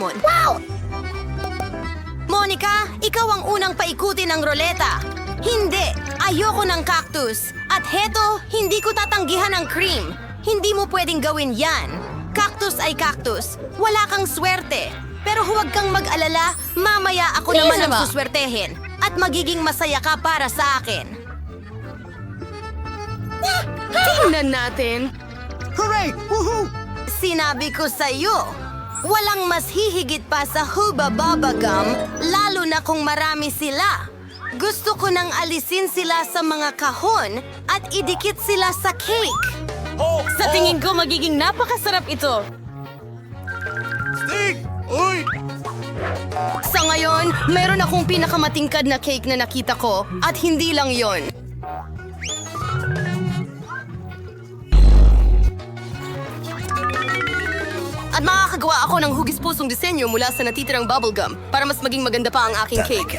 Wow! Monica, ikaw ang unang paikutin ng roleta. Hindi! Ayoko ng cactus. At heto, hindi ko tatanggihan ang cream. Hindi mo pwedeng gawin yan. Cactus ay cactus. Wala kang swerte. Pero huwag kang mag-alala, mamaya ako naman ang suswertehin. At magiging masaya ka para sa akin. Tingnan natin. Hooray! Woohoo! Sinabi ko sa'yo, walang mas hihigit pa sa Hubba Bubba Gum, lalo na kung marami sila. Gusto ko nang alisin sila sa mga kahon at idikit sila sa cake. Sa tingin ko, magiging napakasarap ito. Stick! Uy! Sa ngayon, meron akong pinakamatingkad na cake na nakita ko at hindi lang yon. At makakagawa ako ng hugis-pusong disenyo mula sa natitirang bubblegum para mas maging maganda pa ang aking cake.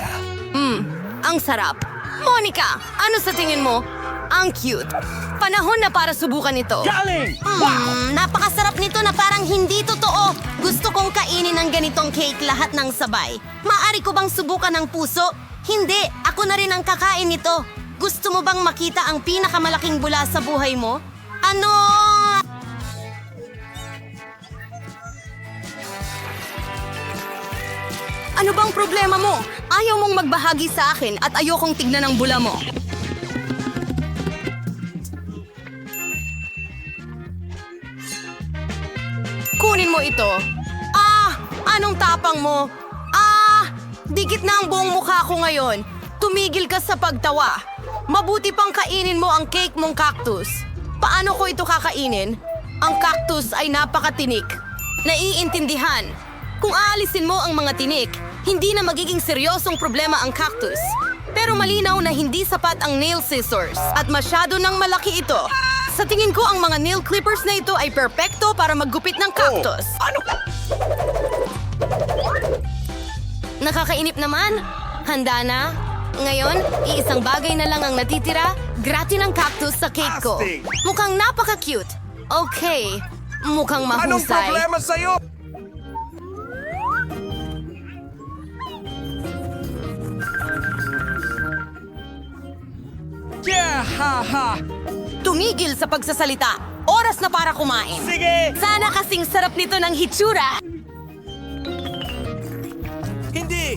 Ang sarap. Monica, ano sa tingin mo? Ang cute. Panahon na para subukan ito. Galing! Napakasarap nito na parang hindi totoo. Gusto kong kainin ng ganitong cake lahat ng sabay. Maari ko bang subukan ng puso? Hindi, ako na rin ang kakain nito. Gusto mo bang makita ang pinakamalaking bula sa buhay mo? Ano? Ano bang problema mo? Ayaw mong magbahagi sa akin at ayokong tignan ang bula mo. Kunin mo ito. Anong tapang mo? Dikit na ang buong mukha ko ngayon. Tumigil ka sa pagtawa. Mabuti pang kainin mo ang cake mong cactus. Paano ko ito kakainin? Ang cactus ay napakatinik. Naiintindihan. Kung aalisin mo ang mga tinik, hindi na magiging seryosong problema ang cactus. Pero malinaw na hindi sapat ang nail scissors at masyado nang malaki ito. Sa tingin ko, ang mga nail clippers na ito ay perpekto para maggupit ng cactus. Nakakainip naman. Handa na? Ngayon, iisang bagay na lang ang natitira, grati ng cactus sa cake ko. Mukhang napaka-cute. Okay, mukhang mahusay. Anong problema sa'yo? Yeah! Ha ha! Tumigil sa pagsasalita. Oras na para kumain. Sige! Sana kasing sarap nito ng hitsura. Hindi!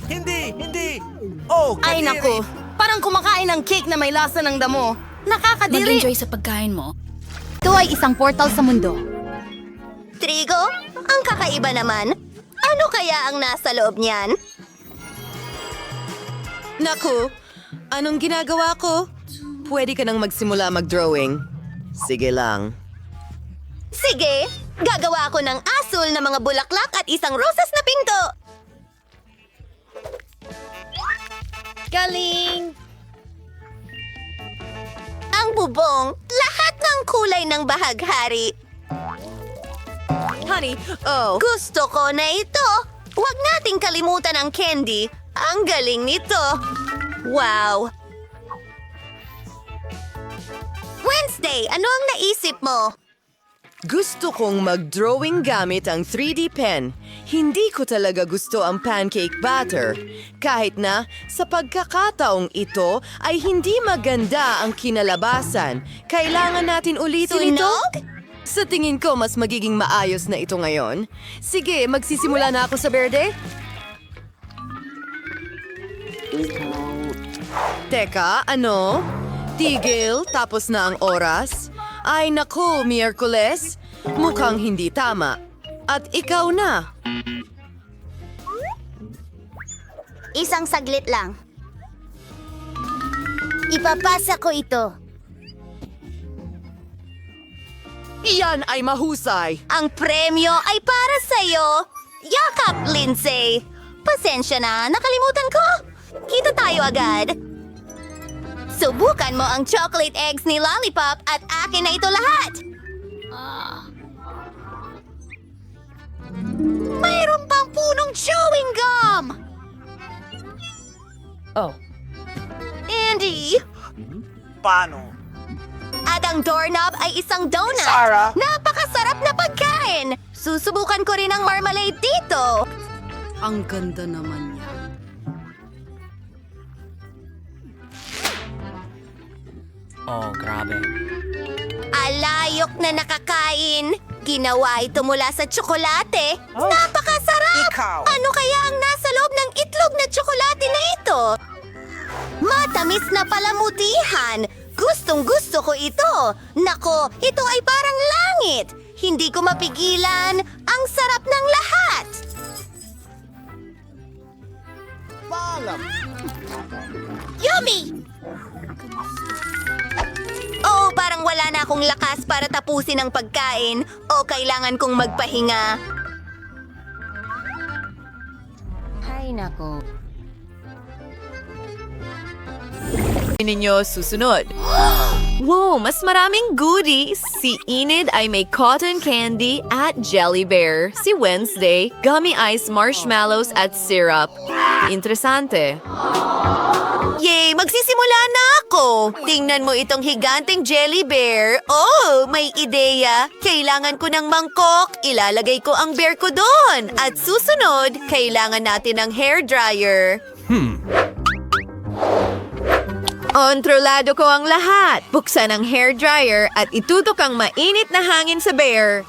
Oh, Ay kadiri! naku, parang kumakain ng cake na may lasa ng damo. Nakakadiri. Mag-enjoy sa pagkain mo. Ito ay isang portal sa mundo. Trigo? Ang kakaiba naman. Ano kaya ang nasa loob niyan? Naku, anong ginagawa ko? Pwede ka nang magsimula mag-drawing. Sige lang. Sige, gagawa ako ng asul na mga bulaklak at isang rosas na pinto. Galing! Ang bubong, lahat ng kulay ng bahaghari. Honey, oh. Gusto ko na ito. Huwag nating kalimutan ang candy. Ang galing nito. Wow! Wednesday, ano ang naisip mo? Gusto kong mag-drawing gamit ang 3D pen. Hindi ko talaga gusto ang pancake batter. Kahit na sa pagkakataong ito ay hindi maganda ang kinalabasan. Kailangan natin ulitin ito? Sunog? Sa tingin ko, mas magiging maayos na ito ngayon. Sige, magsisimula na ako sa berde. Teka, ano? Tigil, tapos na ang oras? Ay naku, Miyerkules, mukhang hindi tama. At ikaw na. Isang saglit lang. Ipapasa ko ito. Iyan ay mahusay. Ang premyo ay para sa'yo. Yakap, Lindsay. Pasensya na, nakalimutan ko. Kita tayo agad. Subukan mo ang chocolate eggs ni Lollipop at akin na ito lahat. Mayroon pang punong chewing gum! Oh. Andy! Paano? At ang doorknob ay isang donut. Sarah? Napakasarap na pagkain! Susubukan ko rin ang marmalade dito. Ang ganda naman niya. Oh, grabe. Alayok na nakakain. Ginawa ito mula sa tsokolate. Napakasarap! Ikaw! Ano kaya ang nasa loob ng itlog na tsokolate na ito? Matamis na palamutihan. Gustong-gusto ko ito. Nako, ito ay parang langit. Hindi ko mapigilan. Ang sarap ng lahat. Yummy! Oh, parang wala na akong lakas para tapusin ang pagkain o kailangan kong magpahinga. Hay nako. Ninyo susunod. Wow, mas maraming goodies. Si Enid ay may cotton candy at jelly bear. Si Wednesday, gummy ice, marshmallows at syrup. Interesante. Yay! Magsisimula na ako! Tingnan mo itong higanteng jelly bear. Oh, may ideya. Kailangan ko ng mangkok. Ilalagay ko ang bear ko doon. At susunod, kailangan natin ng hair dryer. Kontrolado ko ang lahat. Buksan ang hair dryer at itutok ang mainit na hangin sa bear.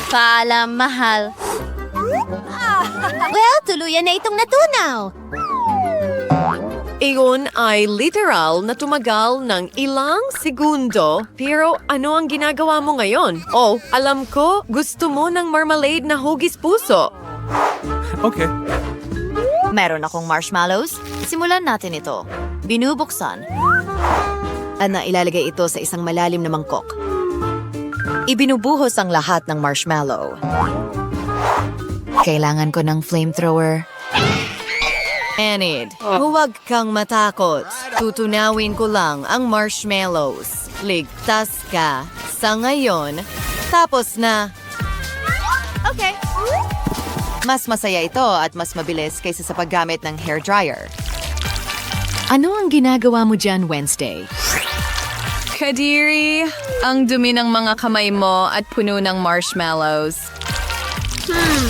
Paalam, mahal. Well, tuluyan na itong natunaw. Iyon ay literal na tumagal ng ilang segundo. Pero ano ang ginagawa mo ngayon? Oh, alam ko, gusto mo ng marmalade na hugis puso. Okay. Meron akong marshmallows. Simulan natin ito. Binubuksan. At ilalagay ito sa isang malalim na mangkok. Ibinubuhos ang lahat ng marshmallow. Kailangan ko ng flamethrower. Enid, huwag kang matakot. Tutunawin ko lang ang marshmallows. Ligtas ka. Sa ngayon, tapos na. Okay. Mas masaya ito at mas mabilis kaysa sa paggamit ng hair dryer. Ano ang ginagawa mo dyan, Wednesday? Kadiri, ang dumi ng mga kamay mo at puno ng marshmallows.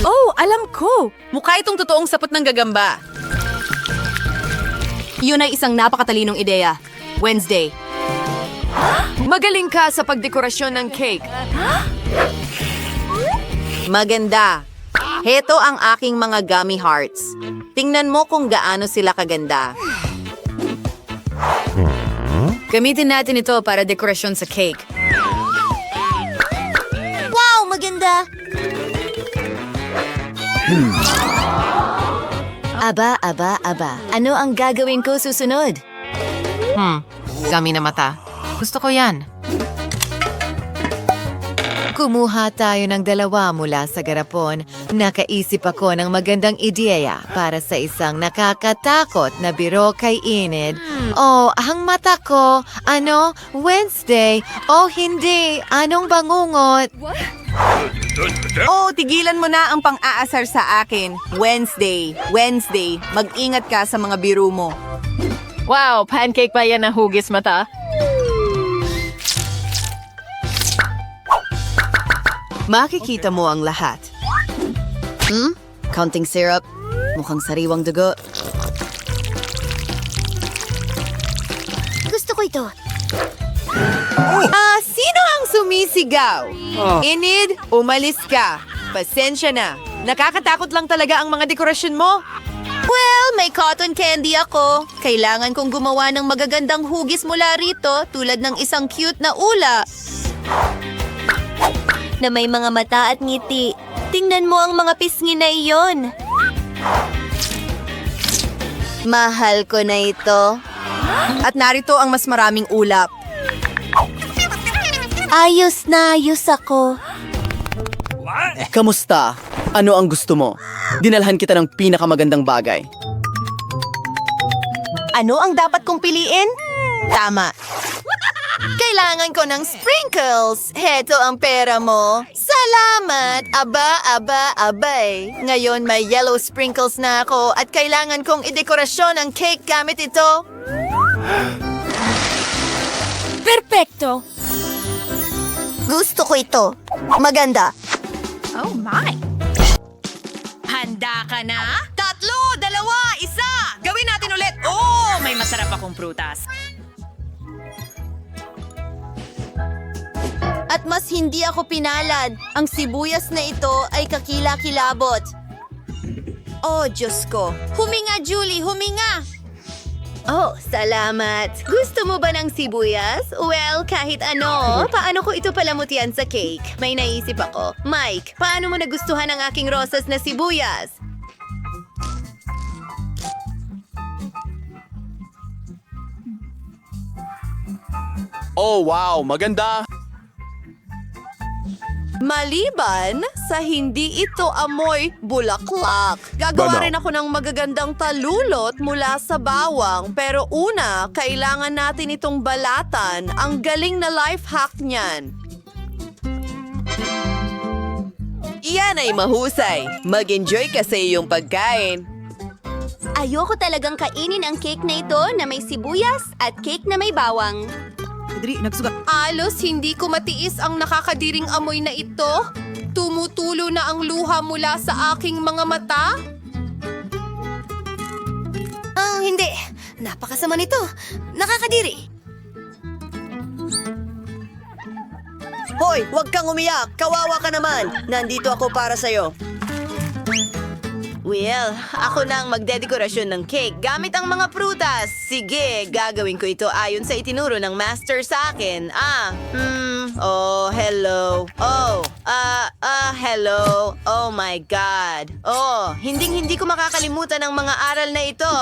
Oh, alam ko! Mukha itong totoong sapot ng gagamba. Yun ay isang napakatalinong ideya. Wednesday. Magaling ka sa pagdekorasyon ng cake. Maganda. Heto ang aking mga gummy hearts. Tingnan mo kung gaano sila kaganda. Gamitin natin ito para dekorasyon sa cake. Wow, maganda! Aba. Ano ang gagawin ko susunod? Gummy na mata. Gusto ko yan. Kumuha tayo ng dalawa mula sa garapon. Nakaisip ako ng magandang ideya para sa isang nakakatakot na biro kay Enid. Oh, ang mata ko. Ano? Wednesday? Oh, hindi. Anong bangungot? Oh, tigilan mo na ang pang-aasar sa akin. Wednesday, mag-ingat ka sa mga biro mo. Wow, pancake ba yan na hugis mata? Makikita mo ang lahat. Counting syrup. Mukhang sariwang dugo. Gusto ko ito. Sino ang sumisigaw? Enid, umalis ka. Pasensya na. Nakakatakot lang talaga ang mga dekorasyon mo. Well, may cotton candy ako. Kailangan kong gumawa ng magagandang hugis mula rito tulad ng isang cute na ula. Na may mga mata at ngiti. Tingnan mo ang mga pisngi na iyon. Mahal ko na ito. At narito ang mas maraming ulap. Ayos na ayos ako. Kamusta? Ano ang gusto mo? Dinalhan kita ng pinakamagandang bagay. Ano ang dapat kong piliin? Tama. Kailangan ko ng sprinkles. Heto ang pera mo. Salamat! Abay. Ngayon may yellow sprinkles na ako at kailangan kong idekorasyon ang cake gamit ito. Perpekto! Gusto ko ito. Maganda. Oh my! Handa ka na? 3, 2, 1! Gawin natin ulit! Oh, may masarap akong prutas. At mas hindi ako pinalad. Ang sibuyas na ito ay kakila-kilabot. Oh, Diyos ko. Huminga, Julie, huminga! Oh, salamat. Gusto mo ba ng sibuyas? Well, kahit ano. Paano ko ito palamutian sa cake? May naisip ako. Mike, paano mo nagustuhan ang aking rosas na sibuyas? Oh, wow, maganda. Maliban sa hindi ito amoy bulaklak. Gagawa rin ako ng magagandang talulot mula sa bawang. Pero una, kailangan natin itong balatan. Ang galing na life hack niyan. Iyan ay mahusay. Mag-enjoy ka sa iyong pagkain. Ayoko talagang kainin ang cake na ito na may sibuyas at cake na may bawang. Alos hindi ko matiis ang nakakadiring amoy na ito. Tumutulo na ang luha mula sa aking mga mata. Hindi. Napakasama nito. Nakakadiri. Hoy, huwag kang umiyak. Kawawa ka naman. Nandito ako para sa'yo. Well, ako na ang magdedekorasyon ng cake gamit ang mga prutas. Sige, gagawin ko ito ayon sa itinuro ng master sa akin. Hello. Hello. Oh my God. Oh, hindi ko makakalimutan ang mga aral na ito.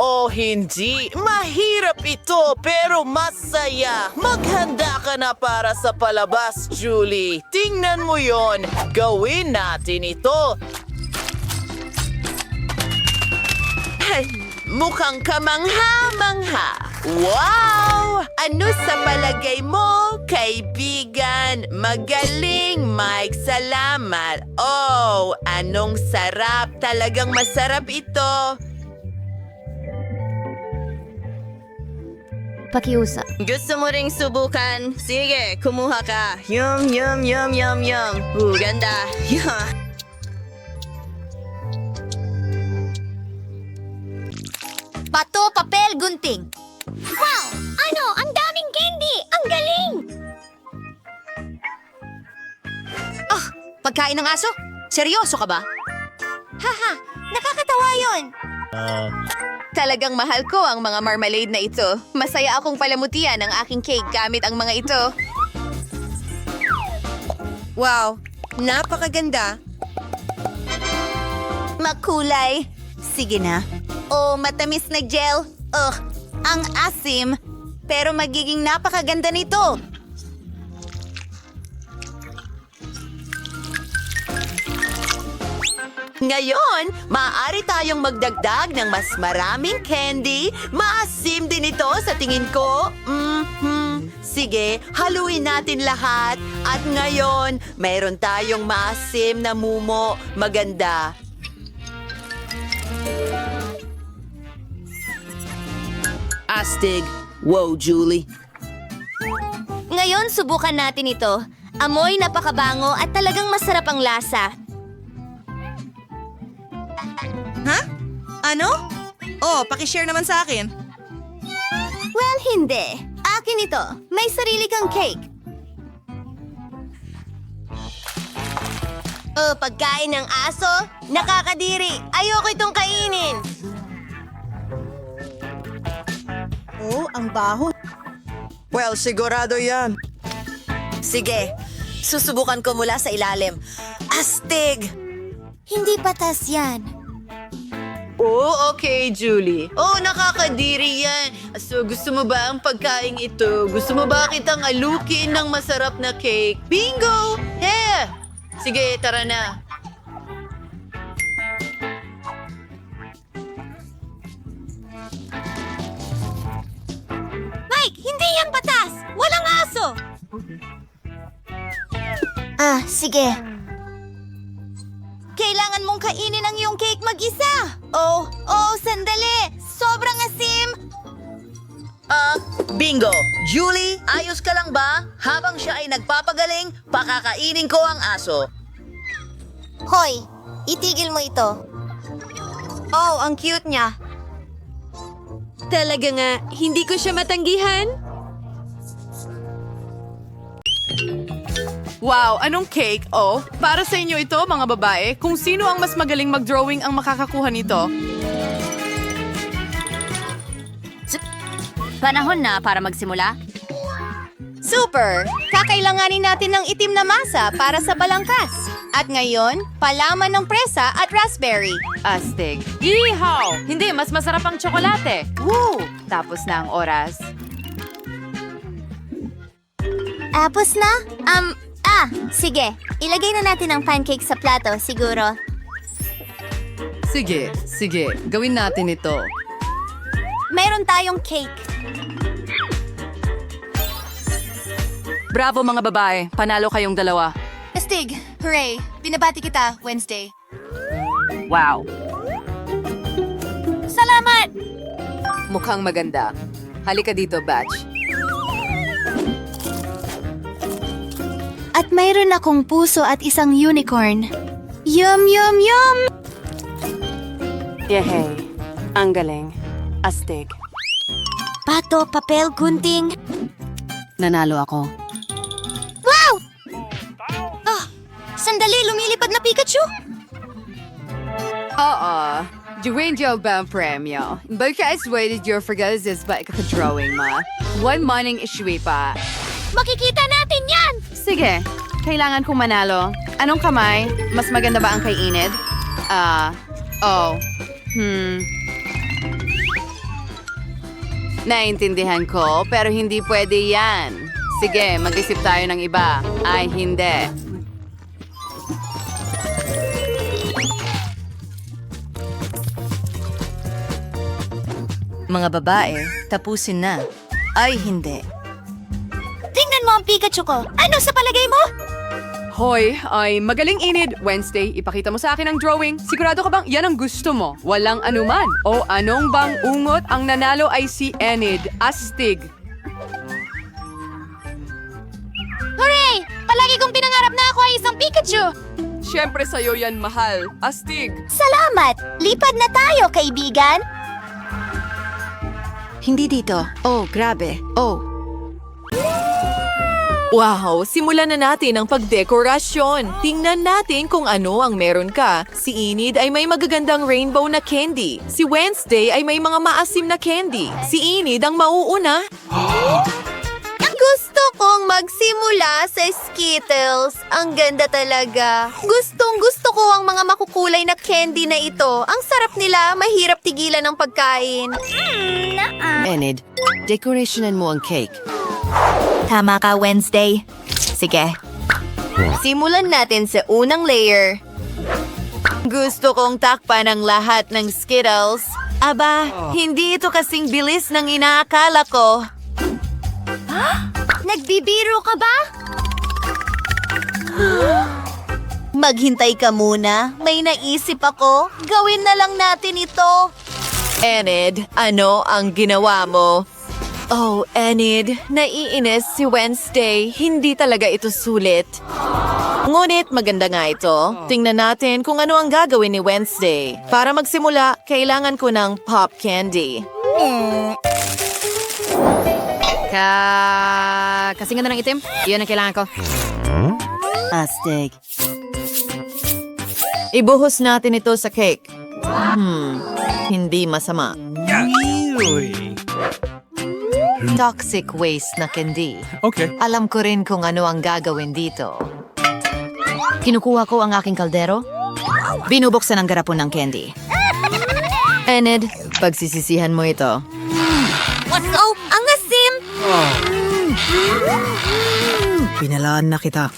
Oh, hindi. Mahirap ito, pero masaya. Maghanda ka na para sa palabas, Julie. Tingnan mo yon. Gawin natin ito. Ay, mukhang kamangha-mangha. Wow! Ano sa palagay mo, kaibigan? Magaling, Mike. Salamat. Oh, anong sarap. Talagang masarap ito. Pakiusap. Gusto mo ring subukan? Sige, kumuha ka. Yum, yum, yum, yum, yum. Ganda. Yeah. Bato, papel, gunting. Wow! Ano? Ang daming candy! Ang galing! Pagkain ng aso? Seryoso ka ba? Haha! Nakakatawa yun! Talagang mahal ko ang mga marmalade na ito. Masaya akong palamutian ang aking cake gamit ang mga ito. Wow, napakaganda. Makulay. Sige na. Oh, matamis na gel. Ugh, ang asim. Pero magiging napakaganda nito. Ngayon, maaari tayong magdagdag ng mas maraming candy. Maasim din ito sa tingin ko. Sige, haluin natin lahat. At ngayon, mayroon tayong maasim na mumo. Maganda. Astig. Wow, Julie. Ngayon, subukan natin ito. Amoy napakabango at talagang masarap ang lasa. Ano? Oh, pakishare naman sa akin. Well, hindi. Akin ito. May sarili kang cake. Oh, pagkain ng aso? Nakakadiri. Ayoko itong kainin. Oh, ang baho. Well, sigurado yan. Sige, susubukan ko mula sa ilalim. Astig! Hindi patas yan. Oh, okay, Julie. Oh, nakakadiri yan. So, gusto mo ba ang pagkain ito? Gusto mo ba kitang alukin ng masarap na cake? Bingo! Yeah! Sige, tara na. Mike, hindi yan patas! Walang aso! Sige. Kailangan mong kainin ang iyong cake mag-isa. Oh, sandali! Sobrang asim! Bingo! Julie, ayos ka lang ba? Habang siya ay nagpapagaling, pakakainin ko ang aso. Hoy, itigil mo ito. Oh, ang cute niya. Talaga nga, hindi ko siya matanggihan. Wow, anong cake? Oh, para sa inyo ito, mga babae. Kung sino ang mas magaling mag-drawing ang makakakuha nito. Panahon na para magsimula. Super! Kakailanganin natin ng itim na masa para sa balangkas. At ngayon, palaman ng presa at raspberry. Astig. Ihaw! Hindi, mas masarap ang tsokolate. Woo! Tapos na ang oras. Tapos na? Sige. Ilagay na natin ang pancake sa plato, siguro. Sige, gawin natin ito. Meron tayong cake. Bravo mga babae, panalo kayong dalawa. Astig, hooray. Binabati kita, Wednesday. Wow. Salamat! Mukhang maganda. Halika dito, Batch. At mayroon akong puso at isang unicorn. Yum, yum, yum! Yehey. Ang galing. Astig. Pato, papel, gunting. Nanalo ako. Wow! Sandali, lumilipad na Pikachu! During ba ang premyo? Baka asweded your forgazes ba ikakadrawing ma? One morning issuey pa. Makikita natin yan! Sige, kailangan kong manalo. Anong kamay? Mas maganda ba ang kay Enid? Naintindihan ko, pero hindi pwede yan. Sige, mag-isip tayo ng iba. Ay, hindi. Mga babae, tapusin na. Ay, hindi. Tingnan mo ang Pikachu ko. Ano sa palagay mo? Hoy, ay magaling Enid. Wednesday, ipakita mo sa akin ang drawing. Sigurado ka bang yan ang gusto mo? Walang anuman. O anong bang ungot? Ang nanalo ay si Enid. Astig. Hooray! Palagi kong pinangarap na ako ay isang Pikachu! Siyempre sa'yo yan, mahal. Astig. Salamat! Lipad na tayo, kaibigan! Hindi dito. Oh, grabe. Oh. Wow, simulan na natin ang pagdekorasyon. Tingnan natin kung ano ang meron ka. Si Enid ay may magagandang rainbow na candy. Si Wednesday ay may mga maasim na candy. Si Enid ang mauuna. Gusto kong magsimula sa Skittles. Ang ganda talaga. Gustong-gusto ko ang mga makukulay na candy na ito. Ang sarap nila, mahirap tigilan ng pagkain. Enid, decorationan mo ang cake. Tama ka, Wednesday. Sige. Simulan natin sa unang layer. Gusto kong takpan ang lahat ng Skittles. Aba, hindi ito kasing bilis ng inaakala ko. Nagbibiro ka ba? Maghintay ka muna. May naisip ako. Gawin na lang natin ito. Enid, ano ang ginawa mo? Oh, Enid, naiinis si Wednesday. Hindi talaga ito sulit. Ngunit maganda nga ito. Tingnan natin kung ano ang gagawin ni Wednesday. Para magsimula, kailangan ko ng pop candy. Kasing ganda ng itim. Iyon ang kailangan ko. Astig. Ibuhos natin ito sa cake. Hindi masama. Toxic waste na candy. Okay. Alam ko rin kung ano ang gagawin dito. Kinukuha ko ang aking kaldero. Binubuksan ang garapon ng candy. Enid, pagsisisihan mo ito. Oh, ang asim! Pinalaan na kita.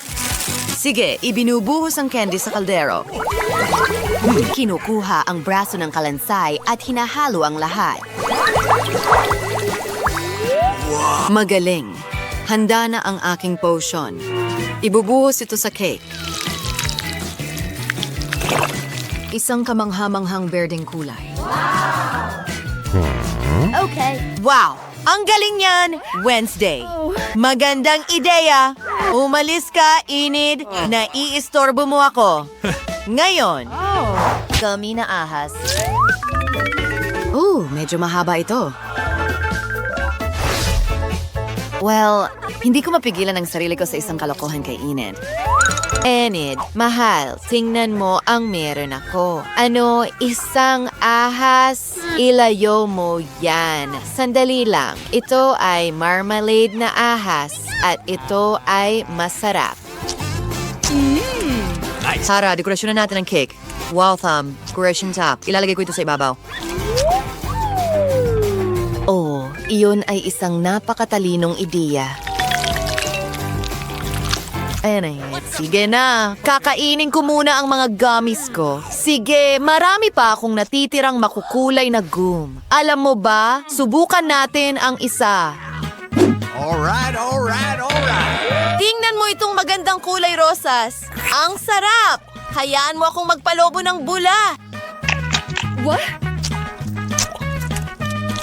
Sige, ibinubuhos ang candy sa kaldero. Kinukuha ang braso ng kalansay at hinahalo ang lahat. Magaling. Handa na ang aking potion. Ibubuhos ito sa cake. Isang kamanghamanghang berdeng kulay. Okay. Wow! Ang galing yan, Wednesday. Magandang ideya. Umalis ka, Enid. Naiistorbo mo ako. Ngayon, kami na ahas. Medyo mahaba ito. Well, hindi ko mapigilan ang sarili ko sa isang kalokohan kay Enid. Enid, mahal, tingnan mo ang meron ako. Ano, isang ahas? Ilayo mo yan. Sandali lang. Ito ay marmalade na ahas at ito ay masarap. Tara, dekorasyon na natin ang cake. Wow, thumb. Decoration top. Ilalagay ko ito sa ibabaw. Oh, iyon ay isang napakatalinong ideya. Ayan. Sige na, kakainin ko muna ang mga gummies ko. Sige, marami pa akong natitirang makukulay na gum. Alam mo ba, subukan natin ang isa. Tingnan mo itong magandang kulay rosas. Ang sarap! Hayaan mo akong magpalobo ng bula.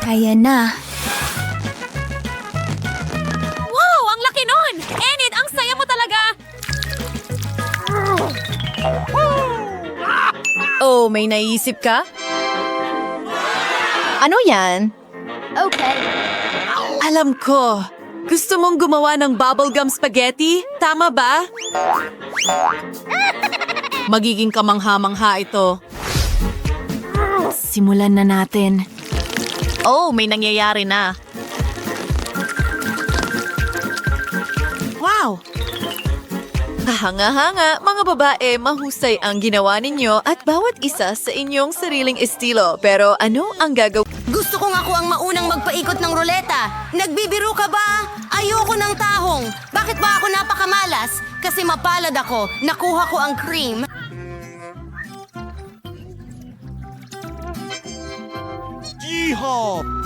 Kaya na. Wow! Ang laki nun! Enid, ang saya mo talaga! Oh, may naisip ka? Ano yan? Okay. Alam ko. Gusto mong gumawa ng bubblegum spaghetti? Tama ba? Magiging kamangha-mangha ito. Simulan na natin. Oh, may nangyayari na. Wow! Kahanga-hanga, mga babae, mahusay ang ginawa ninyo at bawat isa sa inyong sariling estilo. Pero ano ang gagawin? Gusto kong ako ang maunang magpaikot ng ruleta. Nagbibiro ka ba? Ayoko ng tahong. Bakit ba ako napakamalas? Kasi mapalad ako. Nakuha ko ang cream.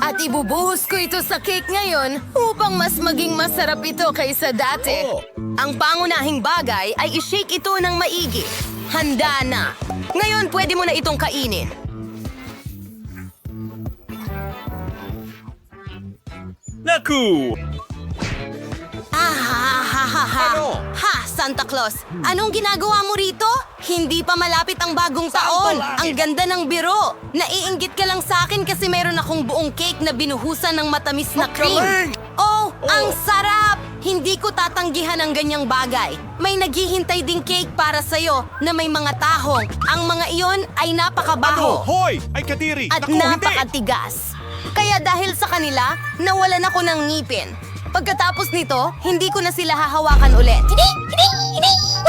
At ibubuhos ko ito sa cake ngayon upang mas maging masarap ito kaysa dati. Ang pangunahing bagay ay i-shake ito ng maigi. Handa na. Ngayon pwede mo na itong kainin. Naku! Ha, Santa Claus! Anong ginagawa mo rito? Hindi pa malapit ang bagong taon. Ang ganda ng biro. Naiinggit ka lang sa akin kasi meron akong buong cake na binuhusan ng matamis na cream. Oh, ang sarap! Hindi ko tatanggihan ang ganyang bagay. May naghihintay ding cake para sa'yo na may mga tahong. Ang mga iyon ay napakabaho. Hoy! Ay kadiri! At napakatigas. Kaya dahil sa kanila, nawalan ako ng ngipin. Pagkatapos nito, hindi ko na sila hahawakan ulit.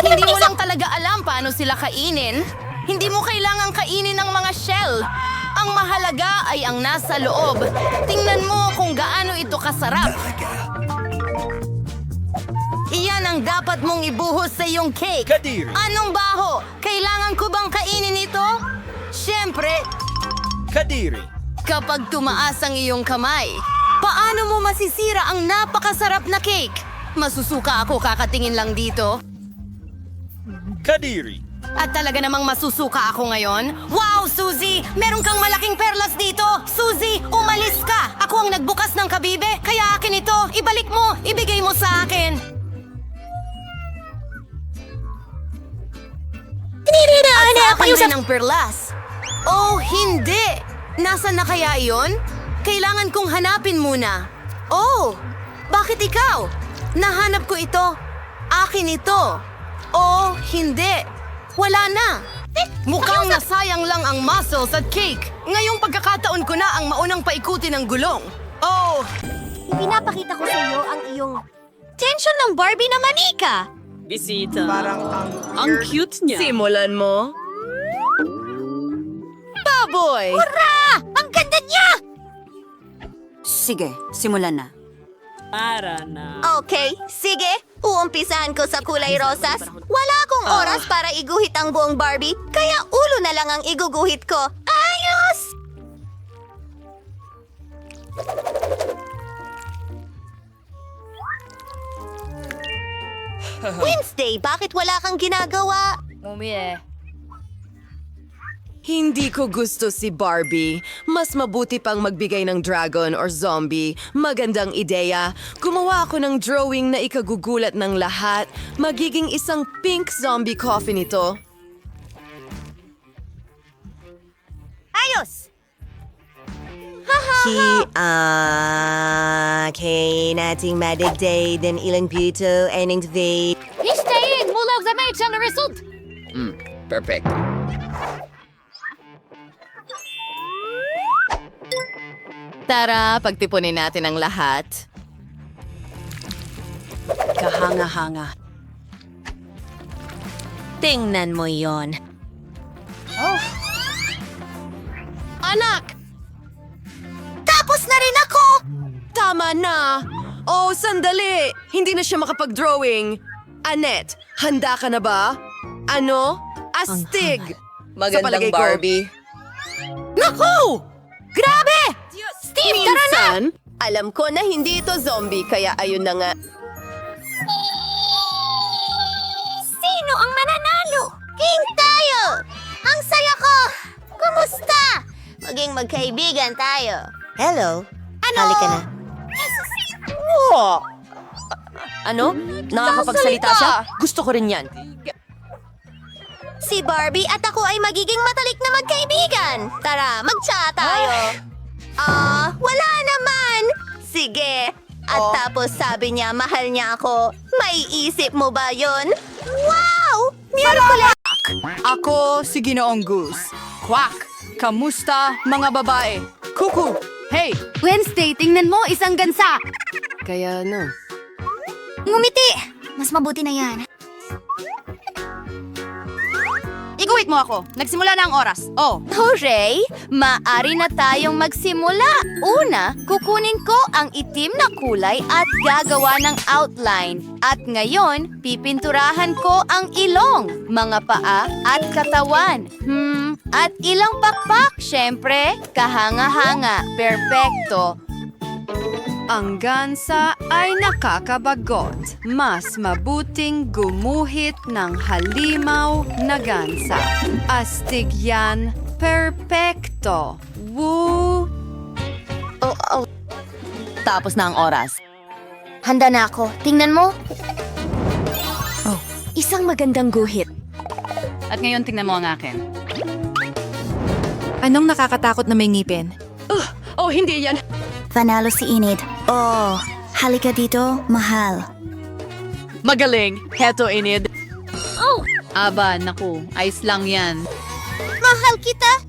Hindi mo lang talaga alam paano sila kainin. Hindi mo kailangang kainin ang mga shell. Ang mahalaga ay ang nasa loob. Tingnan mo kung gaano ito kasarap. Iyan ang dapat mong ibuhos sa iyong cake. Kadiri. Anong baho? Kailangan ko bang kainin ito? Siyempre, Kadiri! kapag tumaas ang iyong kamay, paano mo masisira ang napakasarap na cake? Masusuka ako kakatingin lang dito. Kadiri! At talaga namang masusuka ako ngayon? Wow, Suzy! Meron kang malaking perlas dito! Suzy, umalis ka! Ako ang nagbukas ng kabibe, kaya akin ito. Ibalik mo, ibigay mo sa akin. At sa akin rin ang perlas. Oh, hindi! Nasaan na kaya iyon? Kailangan kong hanapin muna. Oh, bakit ikaw? Nahanap ko ito. Akin ito. Oh, hindi. Wala na. Mukhang nasayang lang ang mussels at cake. Ngayong pagkakataon ko na ang maunang paikutin ng gulong. Oh, Ipinapakita ko sa iyo ang iyong tension ng Barbie na manika. Bisita. Ang cute niya. Simulan mo. Baboy! Hurra! Ang ganda niya! Sige, simulan na. Para na. Okay, sige. Uumpisahan ko sa kulay rosas. Wala akong oras para iguhit ang buong Barbie, kaya ulo na lang ang iguguhit ko. Ayos! Wednesday, bakit wala kang ginagawa? Hindi ko gusto si Barbie. Mas mabuti pang magbigay ng dragon or zombie. Magandang ideya. Gumawa ako ng drawing na ikagugulat ng lahat. Magiging isang pink zombie coffin ito. Ayos! Kay nating madigday din ilang pito ening tvade. Histayin! Mulaw sa may siyang result! Perfect. Tara, pagtipunin natin ang lahat. Kahanga-hanga. Tingnan mo yon. Anak! Tapos na rin ako! Tama na! Oh, sandali! Hindi na siya makapag-drawing. Annette, handa ka na ba? Ano? Astig! Magandang Barbie. Naku! Grabe! Steve, tara na! Minsan, alam ko na hindi ito zombie, kaya ayun na nga. Sino ang mananalo? King tayo! Ang saya ko! Kumusta? Maging magkaibigan tayo. Hello. Ano? Halika na. Ano? Nakakapagsalita siya? Gusto ko rin yan. Si Barbie at ako ay magiging matalik na magkaibigan. Tara, mag-chat tayo. Wala naman. Sige. At tapos sabi niya, mahal niya ako. May isip mo ba yon? Wow! Miracle! Ako si Ginoong Goose. Quack! Kamusta, mga babae? Kuku! Hey! Wednesday, tingnan mo, isang gansa! Kaya no. Ngumiti! Mas mabuti na yan. Iguhit mo ako. Nagsimula na ang oras. Oh, Hooray! Maari na tayong magsimula. Una, kukunin ko ang itim na kulay at gagawa ng outline. At ngayon, pipinturahan ko ang ilong, mga paa at katawan. At ilang pakpak, syempre, kahanga-hanga. Perpekto. Ang gansa ay nakakabagot. Mas mabuting gumuhit ng halimaw na gansa. Astig yan. Perpekto. Woo! tapos na ang oras. Handa na ako. Tingnan mo. Isang magandang guhit. At ngayon, tingnan mo ang akin. Anong nakakatakot na may ngipin? Oh, hindi yan. Panalo si Enid. Oh, halika dito, mahal. Magaling! Heto, Enid. Aba, naku. Ayos lang yan. Mahal kita?